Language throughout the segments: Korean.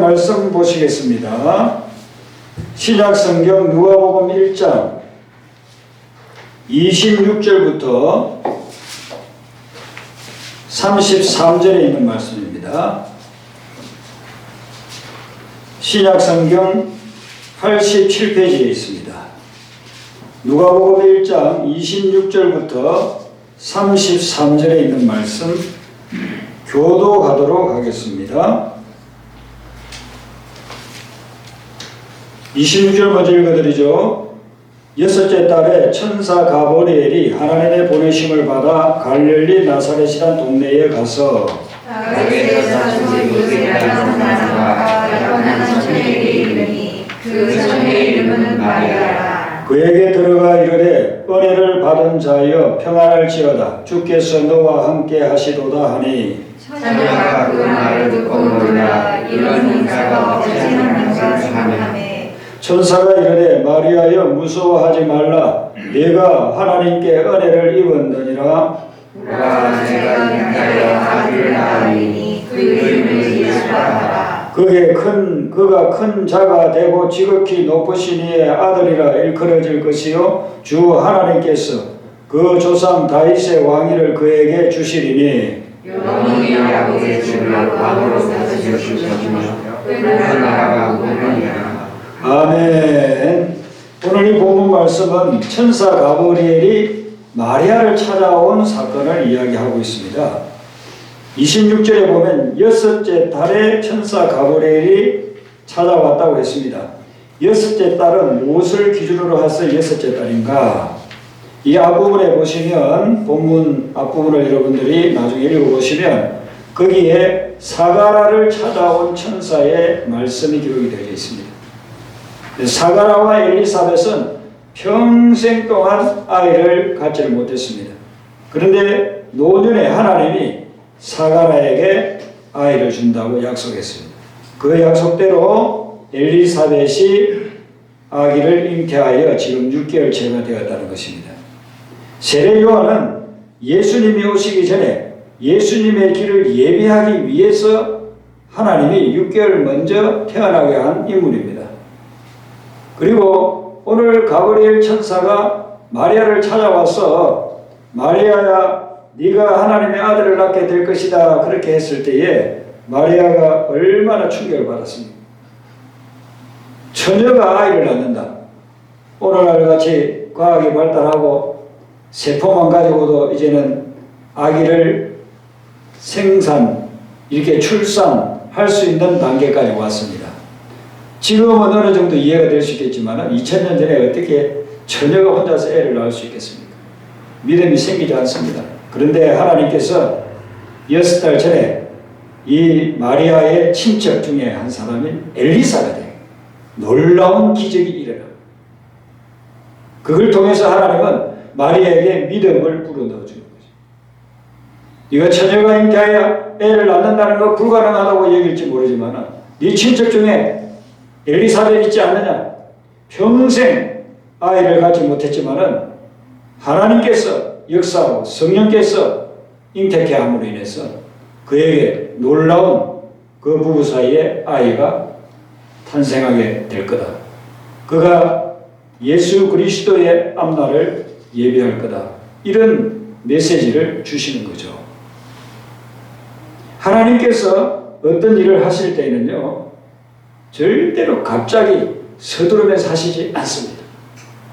말씀 보시겠습니다. 신약성경 누가복음 1장 26절부터 33절에 있는 말씀입니다. 신약성경 87페이지에 있습니다. 누가복음 1장 26절부터 33절에 있는 말씀 교도가도록 하겠습니다. 26절 먼저 읽어드리죠. 여섯째 달에 천사 가브리엘이 하나님의 보내심을 받아 갈릴리 나사렛이란 동네에 가서 그 처녀의 이름은 마리아라. 그에게 들어가 이르되 은혜를 받은 자여 평안할지어다 주께서 너와 함께 하시도다 하니 처녀가 그 말을 듣고 놀라 이런 인사가 어찌 하는가 생각하매 천사가 이르되 마리아여 무서워하지 말라 네가 하나님께 은혜를 입었느니라 내가 인자여 아들을 낳으리니 그 이름을 예수라 하라. 그가 큰 자가 되고 지극히 높으신 이의 아들이라 일컬어질 것이요 주 하나님께서 그 조상 다윗의 왕위를 그에게 주시리니 영원히 야곱의 집을 왕으로 다스리시며 그는 나라가 무궁하니라. 아멘. 오늘 이 본문 말씀은 천사 가브리엘이 마리아를 찾아온 사건을 이야기하고 있습니다. 26절에 보면 여섯째 달에 천사 가브리엘이 찾아왔다고 했습니다. 여섯째 달은 무엇을 기준으로 해서 여섯째 달인가? 이 앞부분에 보시면 본문 앞부분을 여러분들이 나중에 읽어보시면 거기에 사가라를 찾아온 천사의 말씀이 기록이 되어 있습니다. 사가라와 엘리사벳은 평생 동안 아이를 갖지를 못했습니다. 그런데 노년에 하나님이 사가라에게 아이를 준다고 약속했습니다. 그 약속대로 엘리사벳이 아기를 잉태하여 지금 6개월째가 되었다는 것입니다. 세례 요한은 예수님이 오시기 전에 예수님의 길을 예비하기 위해서 하나님이 6개월 먼저 태어나게 한 인물입니다. 그리고 오늘 가브리엘 천사가 마리아를 찾아와서 마리아야 네가 하나님의 아들을 낳게 될 것이다 그렇게 했을 때에 마리아가 얼마나 충격을 받았습니까? 처녀가 아이를 낳는다. 오늘날 같이 과학이 발달하고 세포만 가지고도 이제는 아기를 생산 이렇게 출산할 수 있는 단계까지 왔습니다. 지금은 어느 정도 이해가 될 수 있겠지만 2000년 전에 어떻게 처녀가 혼자서 애를 낳을 수 있겠습니까? 믿음이 생기지 않습니다. 그런데 하나님께서 6달 전에 이 마리아의 친척 중에 한 사람인 엘리사가 돼요. 놀라운 기적이 일어나. 그걸 통해서 하나님은 마리아에게 믿음을 불어넣어 주는 거죠. 네가 처녀가 잉태하여 애를 낳는다는 거 불가능하다고 얘기할지 모르지만 네 친척 중에 엘리사벳 있지 않느냐? 평생 아이를 갖지 못했지만은 하나님께서 역사하고 성령께서 잉태케 함으로 인해서 그에게 놀라운 그 부부 사이에 아이가 탄생하게 될 거다. 그가 예수 그리스도의 앞날을 예비할 거다. 이런 메시지를 주시는 거죠. 하나님께서 어떤 일을 하실 때에는요, 절대로 갑자기 서두르면서 하시지 않습니다.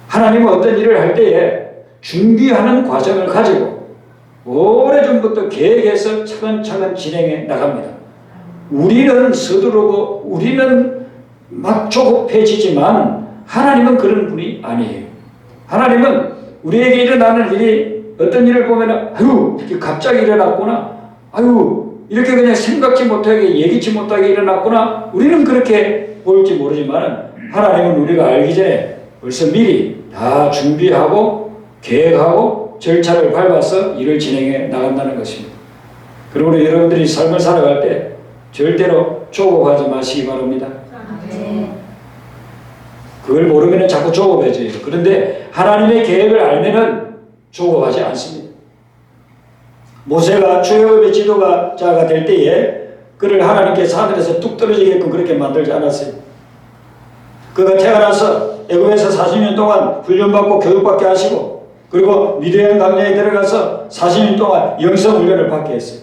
하나님은 어떤 일을 할 때에 준비하는 과정을 가지고 오래전부터 계획해서 차근차근 진행해 나갑니다. 우리는 서두르고 우리는 막 조급해지지만 하나님은 그런 분이 아니에요. 하나님은 우리에게 일어나는 일이 어떤 일을 보면 아유 이렇게 갑자기 일어났구나, 아유 이렇게 그냥 생각지 못하게 예기치 못하게 일어났구나, 우리는 그렇게 볼지 모르지만 하나님은 우리가 알기 전에 벌써 미리 다 준비하고 계획하고 절차를 밟아서 일을 진행해 나간다는 것입니다. 그리고 우리 여러분들이 삶을 살아갈 때 절대로 조급하지 마시기 바랍니다. 그걸 모르면 자꾸 조급해져요. 그런데 하나님의 계획을 알면은 조급하지 않습니다. 모세가 출애굽의 지도자가 될 때에 그를 하나님께서 하늘에서 뚝 떨어지게끔 그렇게 만들지 않았어요. 그가 태어나서 애굽에서 40년 동안 훈련받고 교육받게 하시고 그리고 미디안 강야에 들어가서 40년 동안 영성 훈련을 받게 했어요.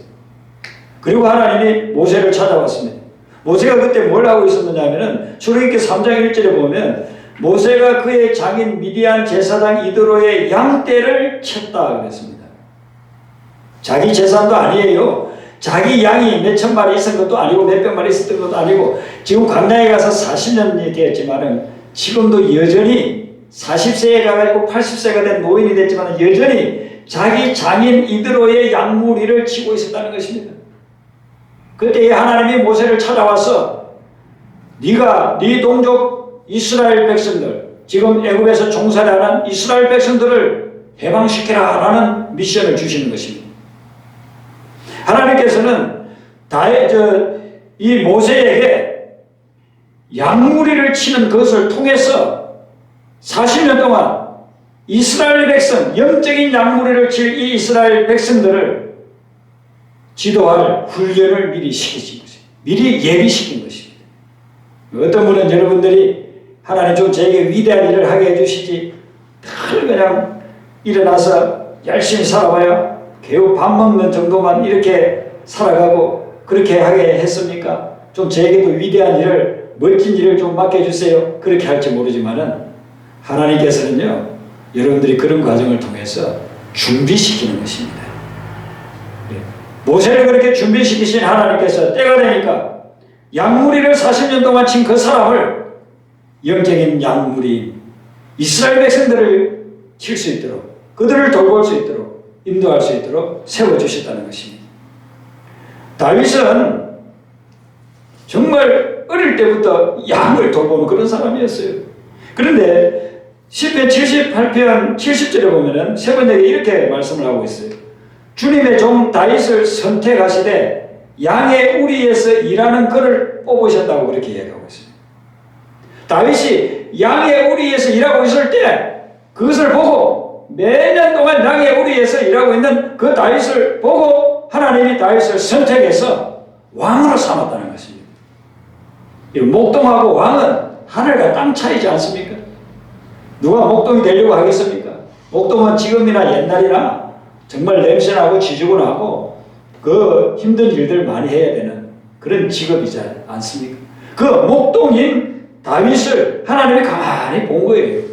그리고 하나님이 모세를 찾아왔습니다. 모세가 그때 뭘 하고 있었느냐 하면은 출애굽기 3장 1절에 보면 모세가 그의 장인 미디안 제사장 이드로의 양떼를 쳤다 그랬습니다. 자기 재산도 아니에요. 자기 양이 몇천 마리 있었던 것도 아니고 몇백 마리 있었던 것도 아니고 지금 광야에 가서 40년이 되었지만은 지금도 여전히 40세에 가가지고 80세가 된 노인이 됐지만 여전히 자기 장인 이드로의 양무리를 치고 있었다는 것입니다. 그때 하나님이 모세를 찾아와서 네가 네 동족 이스라엘 백성들 지금 애굽에서 종살이하는 이스라엘 백성들을 해방시키라 라는 미션을 주시는 것입니다. 하나님께서는 이 모세에게 양무리를 치는 것을 통해서 40년 동안 이스라엘 백성, 영적인 양무리를 칠 이 이스라엘 백성들을 지도할 훈련을 미리 시키신 것입니다. 미리 예비시킨 것입니다. 어떤 분은 여러분들이 하나님 좀 제게 위대한 일을 하게 해주시지 늘 그냥 일어나서 열심히 살아봐야 개우 밥 먹는 정도만 이렇게 살아가고 그렇게 하게 했습니까? 좀 제게도 위대한 일을 멋진 일을 좀 맡겨주세요. 그렇게 할지 모르지만은 하나님께서는요 여러분들이 그런 과정을 통해서 준비시키는 것입니다. 모세를 그렇게 준비시키신 하나님께서 때가 되니까 양무리를 40년 동안 친 그 사람을 영적인 양무리 이스라엘 백성들을 칠 수 있도록 그들을 돌볼 수 있도록 인도할 수 있도록 세워주셨다는 것입니다. 다윗은 정말 어릴 때부터 양을 돌보는 그런 사람이었어요. 그런데 시편 78편 70절에 보면은 세 번역에 이렇게 말씀을 하고 있어요. 주님의 종 다윗을 선택하시되 양의 우리에서 일하는 그를 뽑으셨다고 그렇게 이야기하고 있습니다. 다윗이 양의 우리에서 일하고 있을 때 그것을 보고 매년 동안 양의 우리에서 일하고 있는 그 다윗을 보고 하나님이 다윗을 선택해서 왕으로 삼았다는 것입니다. 목동하고 왕은 하늘과 땅 차이지 않습니까? 누가 목동이 되려고 하겠습니까? 목동은 지금이나 옛날이나 정말 냄새나고 지저분하고 그 힘든 일들 많이 해야 되는 그런 직업이지 않습니까? 그 목동인 다윗을 하나님이 가만히 본 거예요.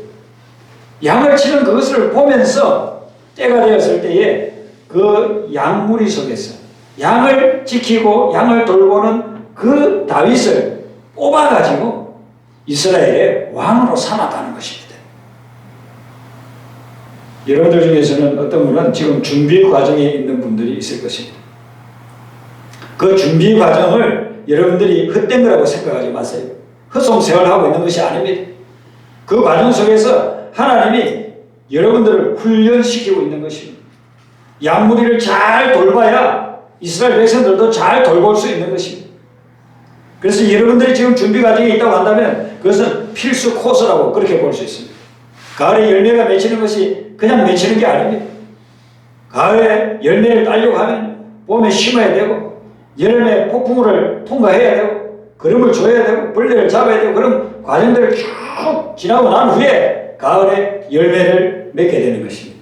양을 치는 그것을 보면서 때가 되었을 때에 그 양무리 속에서 양을 지키고 양을 돌보는 그 다윗을 뽑아가지고 이스라엘의 왕으로 삼았다는 것입니다. 여러분들 중에서는 어떤 분은 지금 준비 과정에 있는 분들이 있을 것입니다. 그 준비 과정을 여러분들이 헛된 거라고 생각하지 마세요. 헛송세월하고 있는 것이 아닙니다. 그 과정 속에서 하나님이 여러분들을 훈련시키고 있는 것입니다. 양무리를 잘 돌봐야 이스라엘 백성들도 잘 돌볼 수 있는 것입니다. 그래서 여러분들이 지금 준비 과정에 있다고 한다면 그것은 필수 코스라고 그렇게 볼 수 있습니다. 가을에 열매가 맺히는 것이 그냥 맺히는 게 아닙니다. 가을에 열매를 따려고 하면 봄에 심어야 되고 여름에 폭풍우를 통과해야 되고 거름을 줘야 되고 벌레를 잡아야 되고 그런 과정들을 쭉 지나고 난 후에 가을에 열매를 맺게 되는 것입니다.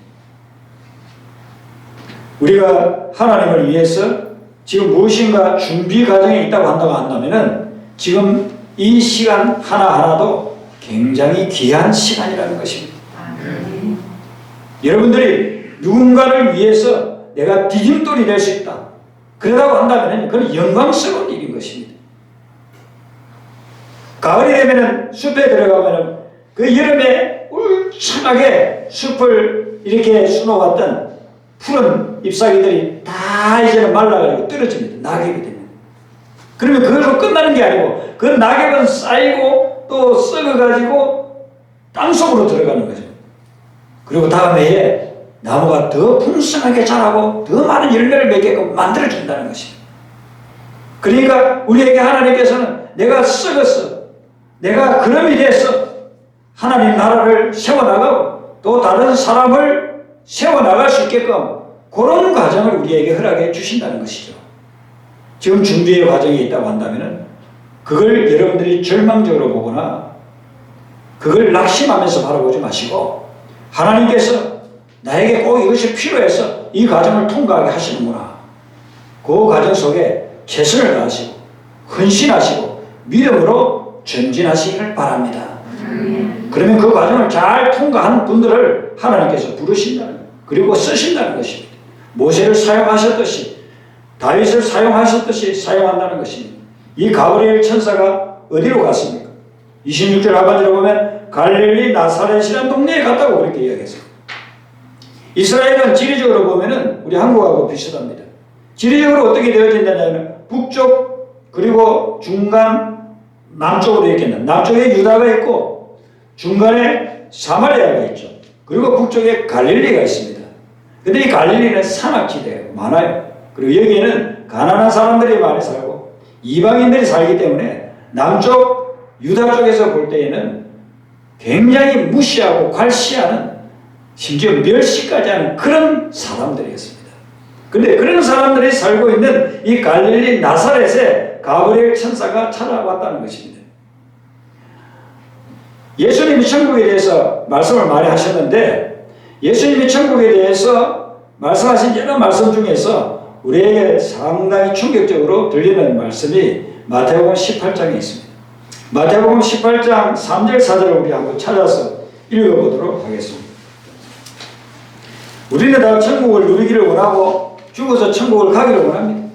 우리가 하나님을 위해서 지금 무엇인가 준비 과정에 있다고 한다면은 지금 이 시간 하나하나도 굉장히 귀한 시간이라는 것입니다. 여러분들이 누군가를 위해서 내가 디딤돌이 될 수 있다. 그러다고 한다면 그건 영광스러운 일인 것입니다. 가을이 되면 숲에 들어가면 그 여름에 울창하게 숲을 이렇게 수놓았던 푸른 잎사귀들이 다 이제는 말라가지고 떨어집니다. 낙엽이 됩니다. 그러면 그걸로 끝나는 게 아니고 그 낙엽은 쌓이고 또 썩어가지고 땅속으로 들어가는 거죠. 그리고 다음 해에 나무가 더 풍성하게 자라고 더 많은 열매를 맺게끔 만들어준다는 것입니다. 그러니까 우리에게 하나님께서는 내가 썩었어. 내가 그럼이 됐어. 하나님 나라를 세워나가고 또 다른 사람을 세워나갈 수 있게끔 그런 과정을 우리에게 허락해 주신다는 것이죠. 지금 준비의 과정에 있다고 한다면 그걸 여러분들이 절망적으로 보거나 그걸 낙심하면서 바라보지 마시고 하나님께서 나에게 꼭 이것이 필요해서 이 과정을 통과하게 하시는구나. 그 과정 속에 최선을 다하시고 헌신하시고 믿음으로 전진하시길 바랍니다. 그러면 그 과정을 잘 통과한 분들을 하나님께서 부르신다는 그리고 쓰신다는 것입니다. 모세를 사용하셨듯이 다윗을 사용하셨듯이 사용한다는 것입니다. 이 가브리엘 천사가 어디로 갔습니까? 26절 하반절에 보면 갈릴리 나사렛이라는 동네에 갔다고 그렇게 이야기했어요. 이스라엘은 지리적으로 보면은 우리 한국하고 비슷합니다. 지리적으로 어떻게 되어진다냐면 북쪽 그리고 중간 남쪽으로 이렇게 있는 남쪽에 유다가 있고 중간에 사마리아가 있죠. 그리고 북쪽에 갈릴리가 있습니다. 근데 이 갈릴리는 산악지대예요. 많아요. 그리고 여기에는 가난한 사람들이 많이 살고 이방인들이 살기 때문에 남쪽 유다 쪽에서 볼 때에는 굉장히 무시하고 괄시하는 심지어 멸시까지 하는 그런 사람들이었습니다. 근데 그런 사람들이 살고 있는 이 갈릴리 나사렛에 가브리엘 천사가 찾아왔다는 것입니다. 예수님이 천국에 대해서 말씀을 많이 하셨는데 예수님이 천국에 대해서 말씀하신 여러 말씀 중에서 우리에게 상당히 충격적으로 들리는 말씀이 마태복음 18장에 있습니다. 마태복음 18장 3절 4절을 우리 한번 찾아서 읽어보도록 하겠습니다. 우리는 다 천국을 누리기를 원하고 죽어서 천국을 가기를 원합니다.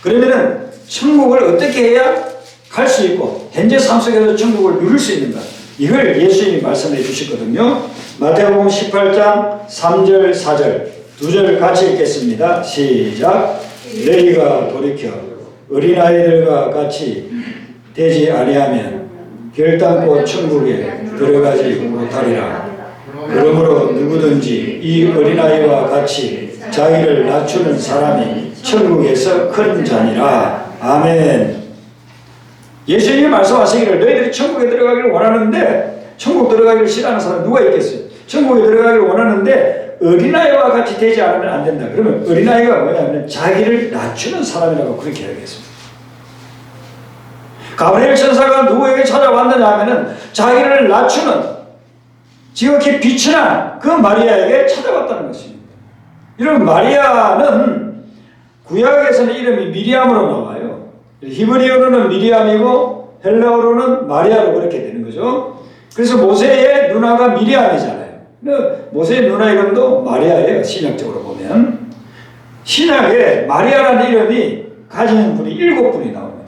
그러면은 천국을 어떻게 해야 갈 수 있고 현재 삶 속에서 천국을 누릴 수 있는가? 이걸 예수님이 말씀해 주시거든요. 마태복음 18장 3절 4절 두 절 같이 읽겠습니다. 시작. 너희가 돌이켜 어린아이들과 같이 되지 아니하면 결단코 천국에 들어가지 못하리라. 그러므로 누구든지 이 어린아이와 같이 자기를 낮추는 사람이 천국에서 큰 자니라. 아멘. 예수님이 말씀하시기를 너희들이 천국에 들어가기를 원하는데 천국 들어가기를 싫어하는 사람 누가 있겠어요? 천국에 들어가기를 원하는데 어린아이와 같이 되지 않으면 안 된다. 그러면 어린아이가 뭐냐면 자기를 낮추는 사람이라고 그렇게 이야기했습니다. 가브리엘 천사가 누구에게 찾아왔느냐 하면은 자기를 낮추는 지극히 비천한 그 마리아에게 찾아왔다는 것입니다. 이런 마리아는 구약에서는 이름이 미리암으로 나와요. 히브리어로는 미리암이고 헬라어로는 마리아로 그렇게 되는 거죠. 그래서 모세의 누나가 미리암이잖아요. 모세의 누나 이름도 마리아예요. 신약적으로 보면 신약에 마리아라는 이름이 가지는 분이 7분이 나옵니다.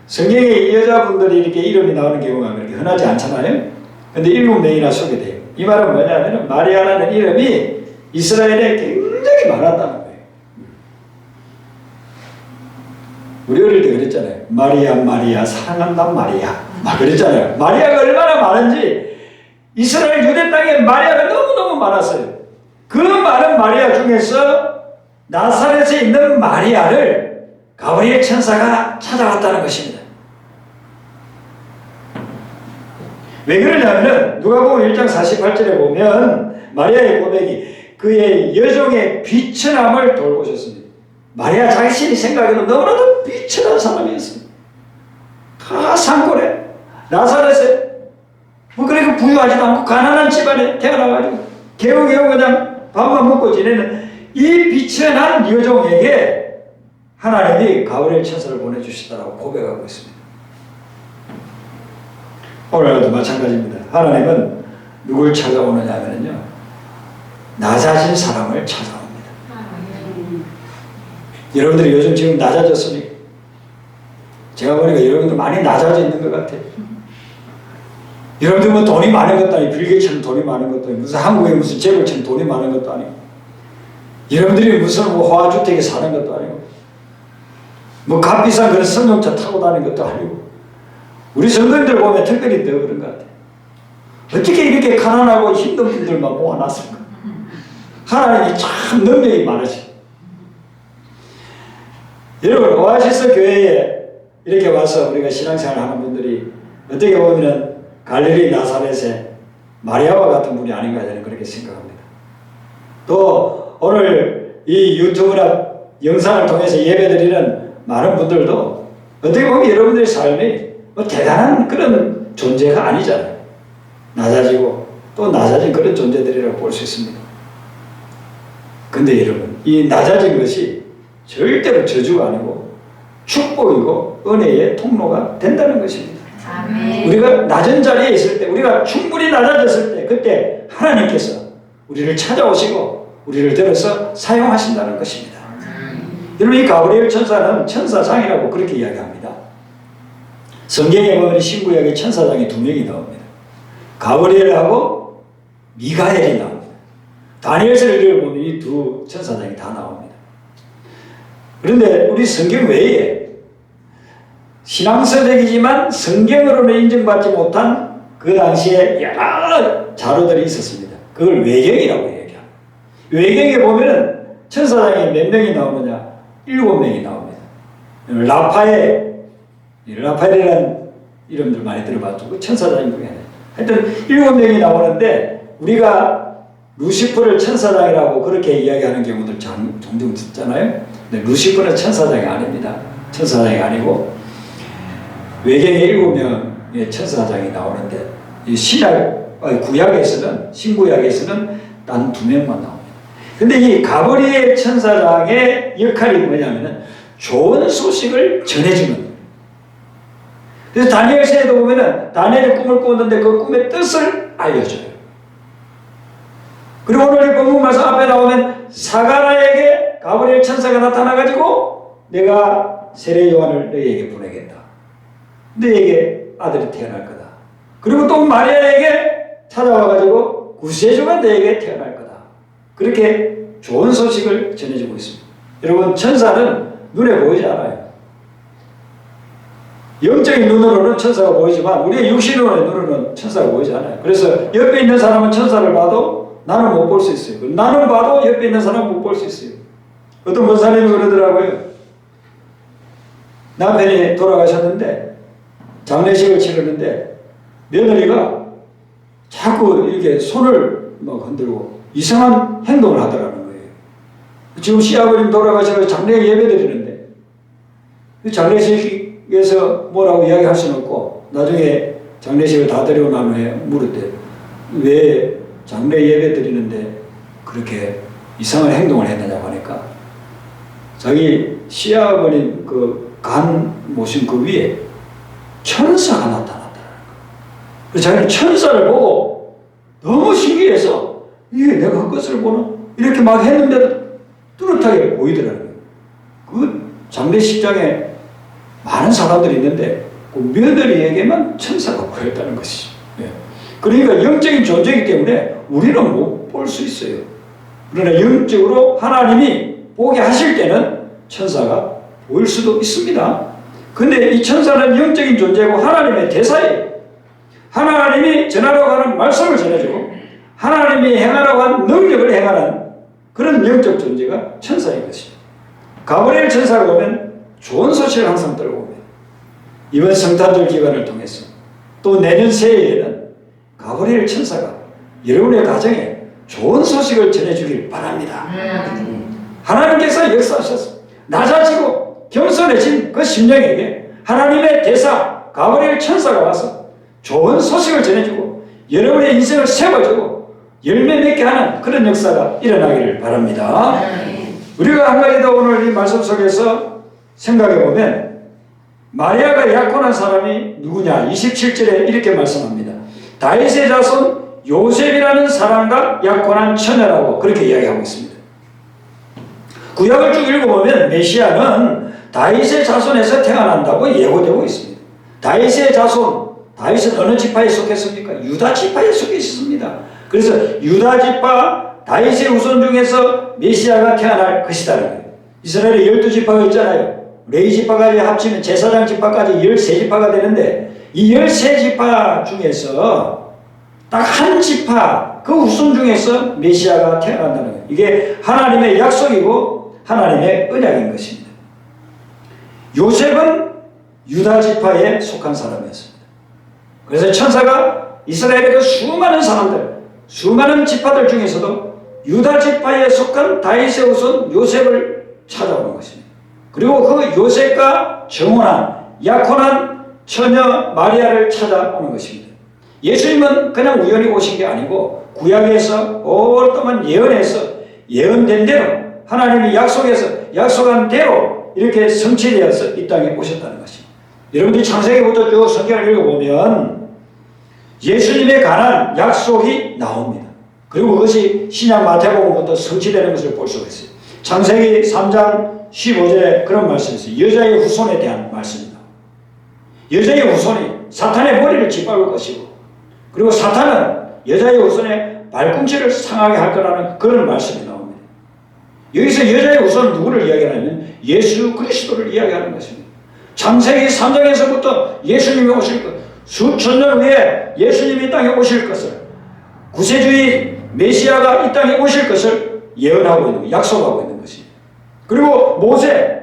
성경에 이 여자분들이 이렇게 이름이 나오는 경우가 그렇게 흔하지 않잖아요. 근데 7명이나 소개돼요. 이 말은 뭐냐면 마리아라는 이름이 이스라엘에 굉장히 많았다는 거예요. 우리 어릴 때 그랬잖아요. 마리아 마리아 사랑한다 마리아 막 그랬잖아요. 마리아가 얼마나 많은지 이스라엘 유대 땅에 마리아가 너무너무 많았어요. 그 많은 마리아 중에서 나사렛에 있는 마리아를 가브리엘 천사가 찾아왔다는 것입니다. 왜 그러냐면 누가복음 1장 48절에 보면 마리아의 고백이 그의 여종의 비천함을 돌보셨습니다. 마리아 자신이 생각해도 너무나도 비천한 사람이었습니다. 다 산골에 나사렛에 뭐 그렇게 부유하지도 않고 가난한 집안에 태어나가지고 겨우겨우 그냥 밥만 먹고 지내는 이 비천한 여종에게 하나님이 가브리엘 천사를 보내주시다라고 고백하고 있습니다. 오늘도 마찬가지입니다. 하나님은 누굴 찾아오느냐 하면요 낮아진 사람을 찾아옵니다. 여러분들이 요즘 지금 낮아졌으니 제가 보니까 여러분들 많이 낮아져 있는 것 같아요. 여러분들 뭐 돈이 많은 것도 아니고 빌게이츠처럼 돈이 많은 것도 아니고 무슨 한국에 무슨 재벌처럼 돈이 많은 것도 아니고 여러분들이 무슨 뭐 호화주택에 사는 것도 아니고 뭐 값비싼 그런 승용차 타고 다니는 것도 아니고 우리 성도님들 보면 특별히 더 그런 것 같아요. 어떻게 이렇게 가난하고 힘든 분들만 모아놨을까? 하나님이 참 능력이 많으시. 여러분 오아시스 교회에 이렇게 와서 우리가 신앙생활 하는 분들이 어떻게 보면 갈릴리 나사렛의 마리아와 같은 분이 아닌가 저는 그렇게 생각합니다. 또 오늘 이 유튜브나 영상을 통해서 예배드리는 많은 분들도 어떻게 보면 여러분들의 삶이 뭐 대단한 그런 존재가 아니잖아요. 낮아지고 또 낮아진 그런 존재들이라고 볼 수 있습니다. 근데 여러분, 이 낮아진 것이 절대로 저주가 아니고 축복이고 은혜의 통로가 된다는 것입니다. 아멘. 우리가 낮은 자리에 있을 때, 우리가 충분히 낮아졌을 때, 그때 하나님께서 우리를 찾아오시고 우리를 들어서 사용하신다는 것입니다. 여러분, 이 가브리엘 천사는 천사장이라고 그렇게 이야기합니다. 성경에 보면 신구약에 천사장이 2명이 나옵니다. 가브리엘하고 미가엘이 나옵니다. 다니엘서를 읽어보면 이 두 천사장이 다 나옵니다. 그런데 우리 성경 외에 신앙서적이지만 성경으로는 인정받지 못한 그 당시에 여러 자료들이 있었습니다. 그걸 외경이라고 얘기합니다. 외경에 보면은 천사장이 몇 명이 나오느냐? 7명이 나옵니다. 라파엘이라는 이름들 많이 들어봤죠. 그 천사장 중에 하여튼 7명이 나오는데 우리가 루시퍼를 천사장이라고 그렇게 이야기하는 경우들 종종 듣잖아요. 근데 루시퍼는 천사장이 아닙니다. 천사장이 아니고 외경에 7명의 천사장이 나오는데 이 구약에서는 신구약에서는 단 2명만 나옵니다. 근데 이 가브리엘 천사장의 역할이 뭐냐면은 좋은 소식을 전해주는 거예요. 그래서 다니엘서에도 보면은 다니엘이 꿈을 꾸었는데 그 꿈의 뜻을 알려줘요. 그리고 오늘 이 본문 말씀 앞에 나오면 사가랴에게 가브리엘 천사가 나타나가지고 내가 세례 요한을 너희에게 보내겠다. 너희에게 아들이 태어날 거다. 그리고 또 마리아에게 찾아와가지고 구세주가 너희에게 태어날 거다. 그렇게 좋은 소식을 전해주고 있습니다. 여러분, 천사는 눈에 보이지 않아요. 영적인 눈으로는 천사가 보이지만 우리의 육신의 눈으로는 천사가 보이지 않아요. 그래서 옆에 있는 사람은 천사를 봐도 나는 못 볼 수 있어요. 나는 봐도 옆에 있는 사람은 못 볼 수 있어요. 어떤 목사님이 그러더라고요. 남편이 돌아가셨는데 장례식을 치르는데 며느리가 자꾸 이렇게 손을 막 흔들고 이상한 행동을 하더라는 거예요. 지금 시아버님 돌아가셔서 장례 예배 드리는데 장례식에서 뭐라고 이야기할 수는 없고 나중에 장례식을 다 드리고 난 후에 물었대. 왜 장례 예배 드리는데 그렇게 이상한 행동을 했느냐고 하니까 자기 시아버님 그 간 모신 그 위에 천사가 나타났다는 거예요. 그래서 자기는 천사를 보고 너무 신기해서 이게 내가 헛것을 보나? 이렇게 막 했는데도 뚜렷하게 보이더라는 거예요. 그 장례식장에 많은 사람들이 있는데 그 며느리에게만 천사가 보였다는 것이죠. 그러니까 영적인 존재이기 때문에 우리는 못 볼 수 있어요. 그러나 영적으로 하나님이 보게 하실 때는 천사가 보일 수도 있습니다. 근데 이 천사는 영적인 존재고 하나님의 대사예요. 하나님이 전하라고 하는 말씀을 전해주고 하나님이 행하라고 하는 능력을 행하는 그런 영적 존재가 천사인 것입니다. 가브리엘 천사가 보면 좋은 소식을 항상 들고 옵니다. 이번 성탄절 기간을 통해서 또 내년 새해에는 가브리엘 천사가 여러분의 가정에 좋은 소식을 전해주길 바랍니다. 하나님께서 역사하셔서 낮아지고 겸손해진 그 심령에게 하나님의 대사 가브리엘 천사가 와서 좋은 소식을 전해주고 여러분의 인생을 세워주고 열매 맺게 하는 그런 역사가 일어나기를 바랍니다. 우리가 한 가지 더 오늘 이 말씀 속에서 생각해 보면 마리아가 약혼한 사람이 누구냐? 27절에 이렇게 말씀합니다. 다윗의 자손 요셉이라는 사람과 약혼한 처녀라고 그렇게 이야기하고 있습니다. 구약을 쭉 읽어보면 메시아는 다윗의 자손에서 태어난다고 예고되고 있습니다. 다윗의 자손, 다윗은 어느 지파에 속했습니까? 유다 지파에 속해 있습니다. 그래서 유다 지파 다윗의 후손 중에서 메시아가 태어날 것이다라는 거예요. 이스라엘에 12지파가 있잖아요. 레위 지파까지 합치면 제사장 지파까지 13지파가 되는데 이 13지파 중에서 딱 한 지파 그 후손 중에서 메시아가 태어난다는 거예요. 이게 하나님의 약속이고 하나님의 언약인 것입니다. 요셉은 유다 지파에 속한 사람이었습니다. 그래서 천사가 이스라엘의 그 수많은 사람들, 수많은 지파들 중에서도 유다 지파에 속한 다윗의 후손 요셉을 찾아오는 것입니다. 그리고 그 요셉과 정혼한 약혼한 처녀 마리아를 찾아오는 것입니다. 예수님은 그냥 우연히 오신 게 아니고 구약에서 오랫동안 예언된 대로 하나님이 약속한 대로 이렇게 성취되어서 이 땅에 오셨다는 것입니다. 여러분들이 창세기부터 쭉 성경을 읽어보면 예수님에 관한 약속이 나옵니다. 그리고 그것이 신약 마태복음부터 성취되는 것을 볼 수가 있어요. 창세기 3장 15절에 그런 말씀이 있어요. 여자의 후손에 대한 말씀입니다. 여자의 후손이 사탄의 머리를 짓밟을 것이고, 그리고 사탄은 여자의 후손의 발꿈치를 상하게 할 거라는 그런 말씀이 나옵니다. 여기서 여자의 후손은 누구를 이야기하냐면 예수 그리스도를 이야기하는 것입니다. 창세기 3장에서부터 예수님이 오실 것, 수천 년 후에 예수님이 이 땅에 오실 것을, 구세주의 메시아가 이 땅에 오실 것을 예언하고 있는, 약속하고 있는 것입니다. 그리고 모세,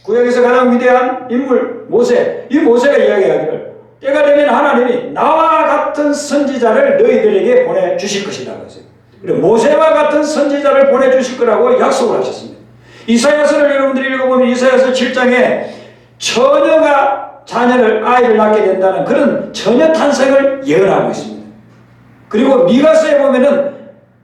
구약에서 가장 위대한 인물 모세, 이 모세가 이야기하기를 때가 되면 하나님이 나와 같은 선지자를 너희들에게 보내주실 것이다. 그리고 모세와 같은 선지자를 보내주실 거라고 약속을 하셨습니다. 이사야서를 여러분들이 읽어보면 이사야서 7장에 처녀가 아이를 낳게 된다는 그런 처녀 탄생을 예언하고 있습니다. 그리고 미가서에 보면은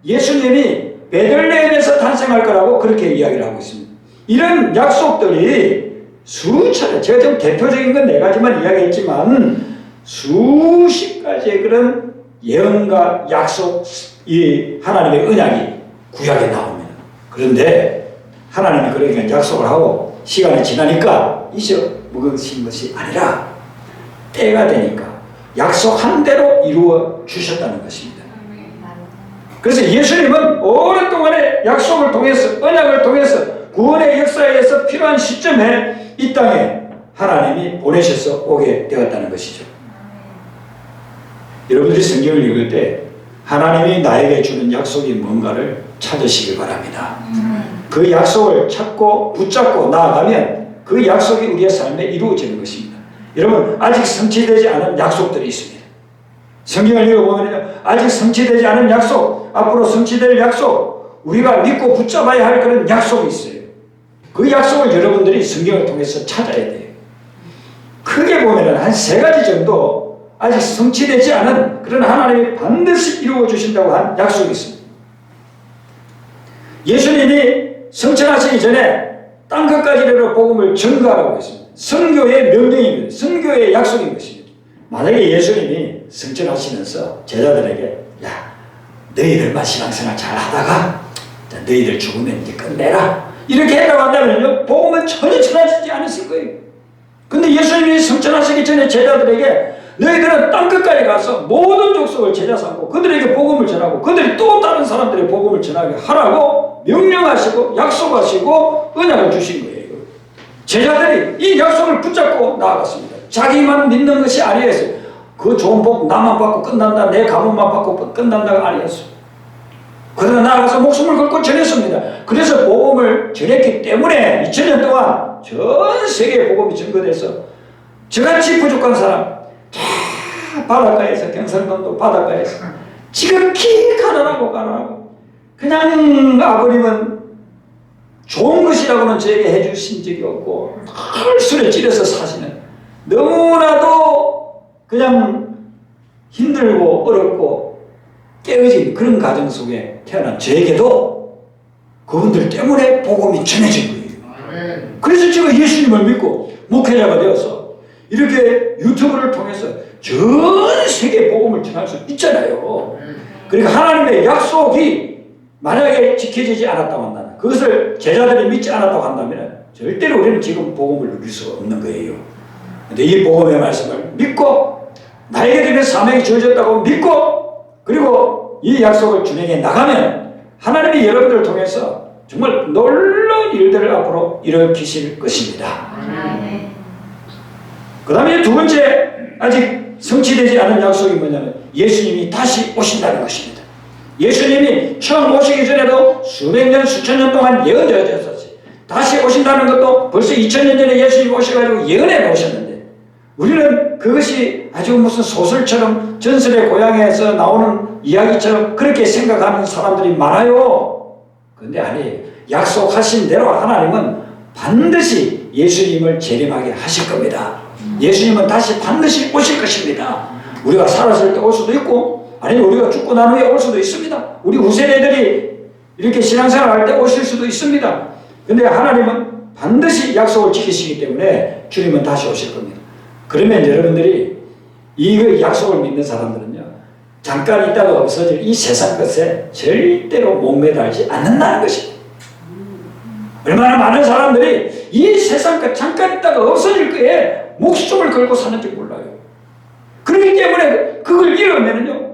예수님이 베들레헴에서 탄생할 거라고 그렇게 이야기를 하고 있습니다. 이런 약속들이 수차례, 제가 좀 대표적인 건 4가지만 이야기했지만 수십 가지의 그런 예언과 약속, 이 하나님의 언약이 구약에 나옵니다. 그런데 하나님이 그러니까 약속을 하고 시간이 지나니까 잊어먹으신 것이 아니라 때가 되니까 약속한 대로 이루어 주셨다는 것입니다. 그래서 예수님은 오랫동안의 약속을 통해서, 언약을 통해서 구원의 역사에서 필요한 시점에 이 땅에 하나님이 보내셔서 오게 되었다는 것이죠. 여러분들이 성경을 읽을 때 하나님이 나에게 주는 약속이 뭔가를 찾으시길 바랍니다. 그 약속을 찾고 붙잡고 나아가면 그 약속이 우리의 삶에 이루어지는 것입니다. 여러분, 아직 성취되지 않은 약속들이 있습니다. 성경을 읽어보면 아직 성취되지 않은 약속, 앞으로 성취될 약속, 우리가 믿고 붙잡아야 할 그런 약속이 있어요. 그 약속을 여러분들이 성경을 통해서 찾아야 돼요. 크게 보면 한 3가지 정도 아직 성취되지 않은 그런 하나님이 반드시 이루어 주신다고 한 약속이 있습니다. 예수님이 성천하시기 전에 땅끝까지 이르러 복음을 전가하라고 했습니다. 선교의 명령입니다. 선교의 약속인 것입니다. 만약에 예수님이 성천하시면서 제자들에게 너희들만 신앙생활 잘 하다가 너희들 죽으면 이제 끝내라 이렇게 해라고 한다면요, 복음은 전혀 전하지 않았을 거예요. 근데 예수님이 성천하시기 전에 제자들에게 너희들은 땅끝까지 가서 모든 족속을 제자 삼고 그들에게 복음을 전하고 그들이 또 다른 사람들의 복음을 전하게 하라고 명령하시고 약속하시고 언약을 주신 거예요. 제자들이 이 약속을 붙잡고 나아갔습니다. 자기만 믿는 것이 아니었어요. 그 좋은 복 나만 받고 끝난다, 내 가문만 받고 끝난다가 아니었어요. 그러나 나아가서 목숨을 걸고 전했습니다. 그래서 복음을 전했기 때문에 2000년 동안 전 세계에 복음이 전거돼서 저같이 부족한 사람, 바닷가에서, 경상남도 바닷가에서 지극히 가난하고 그냥 아버님은 좋은 것이라고는 저에게 해주신 적이 없고 늘 술에 찌려서 사시는, 너무나도 그냥 힘들고 어렵고 깨어진 그런 가정 속에 태어난 저에게도 그분들 때문에 복음이 전해진 거예요. 그래서 제가 예수님을 믿고 목회자가 되어서 이렇게 유튜브를 통해서 전 세계에 복음을 전할 수 있잖아요. 그러니까 하나님의 약속이 만약에 지켜지지 않았다고 한다면, 그것을 제자들이 믿지 않았다고 한다면 절대로 우리는 지금 복음을 누릴 수가 없는 거예요. 근데 이 복음의 말씀을 믿고 나에게 되는 사명이 주어졌다고 믿고 그리고 이 약속을 준행해 나가면 하나님이 여러분들을 통해서 정말 놀라운 일들을 앞으로 일으키실 것입니다. 그 다음에 2번째 아직 성취되지 않은 약속이 뭐냐면 예수님이 다시 오신다는 것입니다. 예수님이 처음 오시기 전에도 수백 년, 수천 년 동안 예언되어졌었어요. 다시 오신다는 것도 벌써 2000년 전에 예수님이 오셔가지고 예언해 놓으셨는데 우리는 그것이 아주 무슨 소설처럼 전설의 고향에서 나오는 이야기처럼 그렇게 생각하는 사람들이 많아요. 그런데 아니에요. 약속하신 대로 하나님은 반드시 예수님을 재림하게 하실 겁니다. 예수님은 다시 반드시 오실 것입니다. 우리가 살았을 때 올 수도 있고 아니면 우리가 죽고 난 후에 올 수도 있습니다. 우리 후세대들이 이렇게 신앙생활 할 때 오실 수도 있습니다. 근데 하나님은 반드시 약속을 지키시기 때문에 주님은 다시 오실 겁니다. 그러면 여러분들이 이 약속을 믿는 사람들은요, 잠깐 있다가 없어질 이 세상 것에 절대로 목매달지 않는다는 것입니다. 얼마나 많은 사람들이 이 세상 것 잠깐 있다가 없어질 거에 목숨을 걸고 사는지 몰라요. 그렇기 때문에 그걸 잃으면요,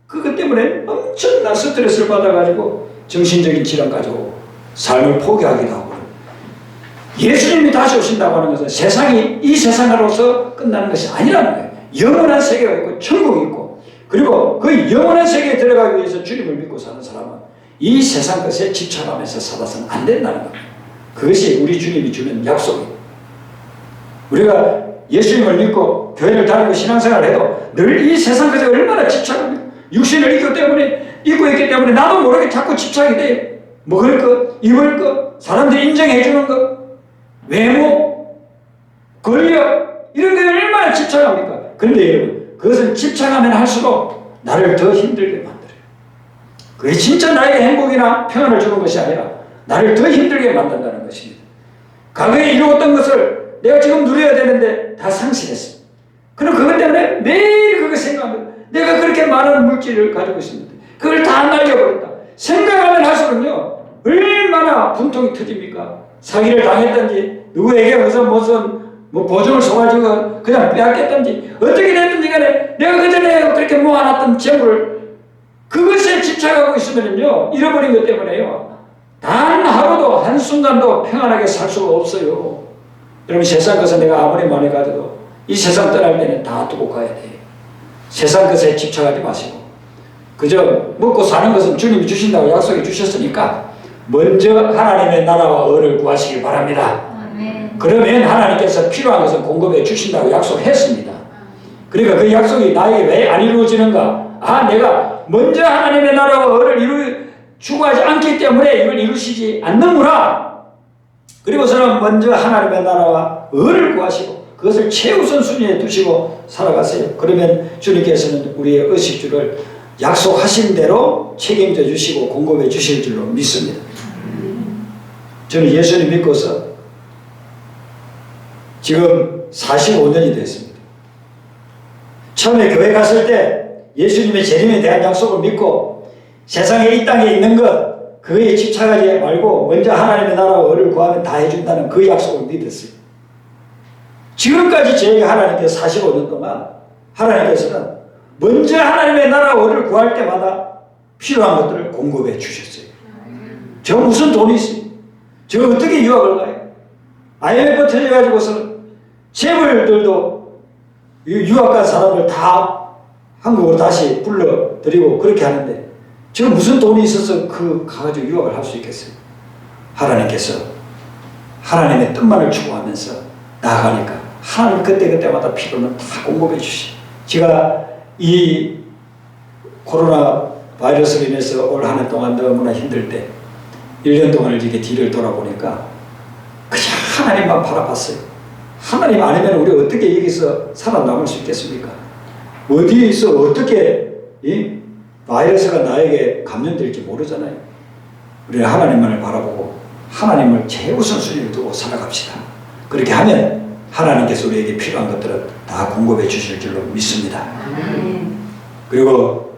그것 때문에 엄청난 스트레스를 받아가지고 정신적인 질환 가지고 삶을 포기하기도 하고. 예수님이 다시 오신다고 하는 것은 세상이 이 세상으로서 끝나는 것이 아니라는 거예요. 영원한 세계가 있고 천국이 있고, 그리고 그 영원한 세계에 들어가기 위해서 주님을 믿고 사는 사람은 이 세상 것에 집착하면서 살아서는 안 된다는 겁니다. 그것이 우리 주님이 주는 약속입니다. 우리가 예수님을 믿고 교회를 다니고 신앙생활을 해도 늘 이 세상 것에 얼마나 집착합니까? 육신을 입고 있기 때문에 나도 모르게 자꾸 집착이 돼요. 먹을 것, 입을 것, 사람들이 인정해 주는 것, 외모, 권력, 이런 게 얼마나 집착합니까? 그런데 여러분, 그것은 집착하면 할수록 나를 더 힘들게 만들어요. 그게 진짜 나에게 행복이나 평안을 주는 것이 아니라 나를 더 힘들게 만든다는 것입니다. 과거에 이루었던 것을 내가 지금 누려야 되는데 다 상실했어. 그럼 그것 때문에 매일 그거 생각합니다. 내가 그렇게 많은 물질을 가지고 있습니다. 그걸 다 날려버렸다. 생각하면 할수록요, 얼마나 분통이 터집니까? 사기를 당했든지, 누구에게 무슨 보증을 써가지고 그냥 빼앗겼든지, 어떻게 됐든지 간에 내가 그전에 그렇게 모아놨던 재물을 그것에 집착하고 있으면요, 잃어버린 것 때문에요, 단 하루도 한순간도 평안하게 살 수가 없어요. 여러분, 세상 것은 내가 아무리 많이 가져도 이 세상 떠날 때는 다 두고 가야 돼요. 세상 것에 집착하지 마시고, 그저 먹고 사는 것은 주님이 주신다고 약속해 주셨으니까 먼저 하나님의 나라와 의를 구하시기 바랍니다. 그러면 하나님께서 필요한 것을 공급해 주신다고 약속했습니다. 그러니까 그 약속이 나에게 왜 안 이루어지는가? 내가 먼저 하나님의 나라와 의를 추구하지 않기 때문에 이걸 이루시지 않는구나. 그리고서는 먼저 하나님의 나라와 의를 구하시고 그것을 최우선 순위에 두시고 살아가세요. 그러면 주님께서는 우리의 의식주를 약속하신 대로 책임져 주시고 공급해 주실 줄로 믿습니다. 저는 예수님 믿고서 지금 45년이 됐습니다. 처음에 교회 갔을 때 예수님의 재림에 대한 약속을 믿고 세상에 이 땅에 있는 것 그거에 집착하지 말고 먼저 하나님의 나라와 의를 구하면 다 해준다는 그 약속을 믿었어요. 지금까지 저에게 하나님께서 45년 동안 하나님께서는 먼저 하나님의 나라와 의를 구할 때마다 필요한 것들을 공급해 주셨어요. 저 무슨 돈이 있어요? 저 어떻게 유학을 가요? IMF 터져가지고서 재벌들도 유학 간 사람을 다 한국으로 다시 불러들이고 그렇게 하는데 저 무슨 돈이 있어서 가가지고 유학을 할 수 있겠어요? 하나님께서 하나님의 뜻만을 추구하면서 나아가니까 하나님 그때그때마다 필요는 다 공급해 주시. 제가 이 코로나 바이러스로 인해서 올 한 해 동안 너무나 힘들 때 1년 동안을 이렇게 뒤를 돌아보니까 그냥 하나님만 바라봤어요. 하나님 아니면 우리 어떻게 여기서 살아남을 수 있겠습니까? 어디에서 어떻게 이 바이러스가 나에게 감염될지 모르잖아요. 우리는 하나님만을 바라보고 하나님을 최우선순위로 두고 살아갑시다. 그렇게 하면 하나님께서 우리에게 필요한 것들은 다 공급해 주실 줄로 믿습니다. 그리고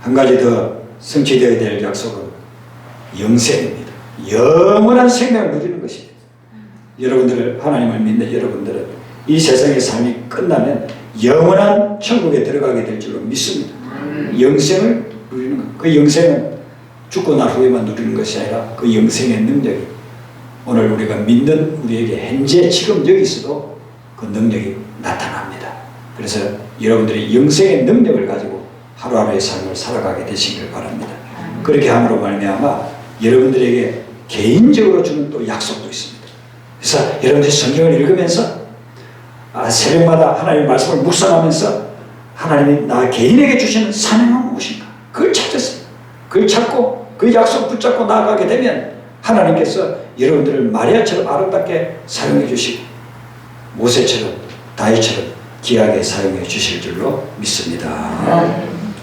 한 가지 더 성취되어야 될 약속은 영생입니다. 영원한 생명을 누리는 것입니다. 여러분들 하나님을 믿는 여러분들은 이 세상의 삶이 끝나면 영원한 천국에 들어가게 될 줄로 믿습니다. 영생을 누리는 것. 그 영생은 죽고 난 후에만 누리는 것이 아니라 그 영생의 능력이 오늘 우리가 믿는 우리에게 현재 지금 여기서도 그 능력이 나타납니다. 그래서 여러분들이 영생의 능력을 가지고 하루하루의 삶을 살아가게 되시길 바랍니다. 그렇게 함으로 말미암아 여러분들에게 개인적으로 주는 또 약속도 있습니다. 그래서 여러분들이 성경을 읽으면서 새벽마다 하나님의 말씀을 묵상하면서 하나님이 나 개인에게 주시는 사명은 무엇인가? 그걸 찾았어요. 그걸 찾고 그 약속 붙잡고 나아가게 되면 하나님께서 여러분들을 마리아처럼 아름답게 사용해 주시고 모세처럼 다윗처럼 귀하게 사용해 주실 줄로 믿습니다.